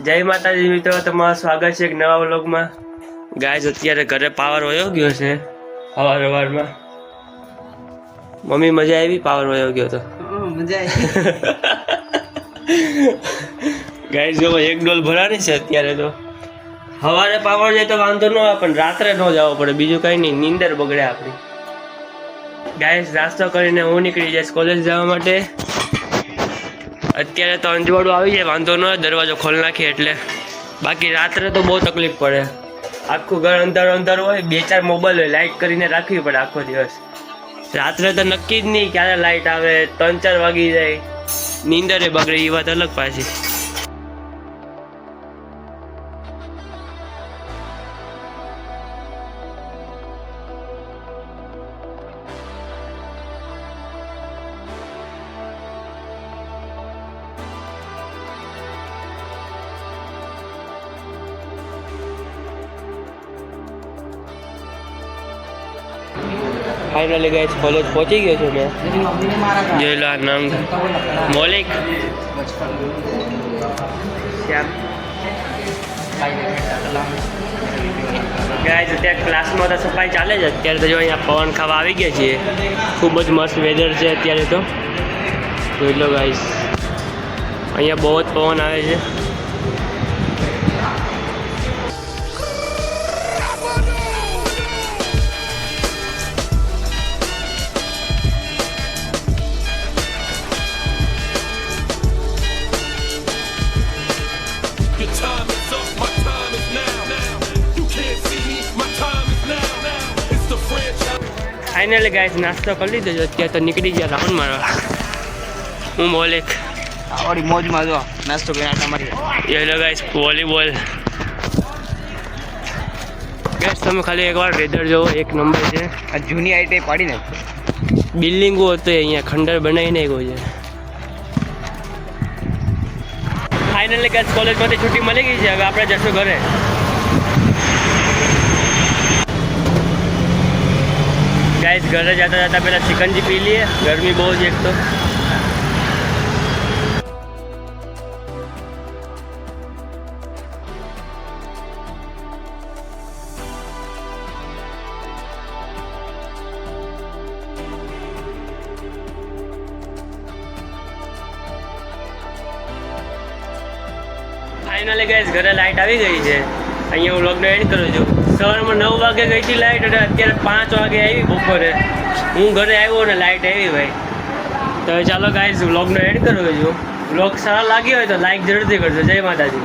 જય માતાજી મિત્રો, તમારું સ્વાગત છે એક નવા વ્લોગમાં। ગાઈસ અત્યારે ઘરે પાવર વયો ગયો છે સવારમાં। મમ્મી મજા આવી? પાવર વયો ગયો તો મજા આવી। ગાઈસ જો એક ડોલ ભરાની છે અત્યારે। તો સવારે પાવર જાય તો વાંધો ન આવે, પણ રાત્રે ન જવો પડે, બીજું કઈ નહીં, નીંદર બગડે આપણી। ગાઈસ નાસ્તો કરીને હું નીકળી જઈશ કોલેજ જવા માટે। અત્યારે તો અંજવાળું આવી જાય, વાંધો ન હોય, દરવાજો ખોલી નાખીએ એટલે। બાકી રાત્રે તો બહુ તકલીફ પડે, આખું ઘર અંધારું અંધારું હોય, 2-4 મોબાઈલ હોય, લાઇટ કરીને રાખવી પડે આખો દિવસ। રાત્રે તો નક્કી જ નહીં ક્યારે લાઇટ આવે, 3-4 વાગી જાય, નીંદરે બગડે, એ વાત અલગ પાછી। फाइनली गाइस कॉलेज पहुंची गयो છું मैं। જોઈ લો નામ મૌલિક શ્યામ। ગાઈસ અત્યારે ક્લાસમાં તો સફાઈ ચાલે છે। અત્યારે તો જો અહીંયા પવન ખાવા આવી ગયા છીએ, ખૂબ જ મસ્ત વેધર છે અત્યારે તો। જોઈ લો ગાઈસ, અહીંયા બહુ જ પવન આવે છે। फाइनली गाइस नाश्तो कर लीधो છે અત્યારે તો નીકળી ગયા રાઉન્ડ મારવા। હું મૌલિક આવડી મોજમાં જો નાસ્તો કરીને આટા મારી। એ લો ગાइस વોલીબોલ। ગાइस તમે ખાલી એકવાર વેધર જોવો, એક નંબર છે। આ જૂની આઈટી પાડી ને બિલ્ડિંગો હતો અહીંયા ખંડર બનાવી નાખ્યો છે। ફાઇનલી ગાइस કોલેજમાંથી છૂટી મળી ગઈ છે, હવે આપણે જશું ઘરે। गाइस घर जाता जाता पहला चिकनजी पी लिए, गर्मी बहुत एक तो। फाइनली गाइस घरे लाइट આવી ગઈ છે। અહીંયા હું વ્લોગનો એન્ડ કરું છું। સવારમાં 9 વાગે ગઈ હતી લાઇટ, અને અત્યારે 5 વાગે આવી બપોરે। હું ઘરે આવ્યો અને લાઇટ આવી ભાઈ। તો ચાલો ગાઈઝ વ્લોગનો એન્ડ કરું છું। વ્લોગ સારો લાગ્યો હોય તો લાઈક જરૂરથી કરજો। જય માતાજી।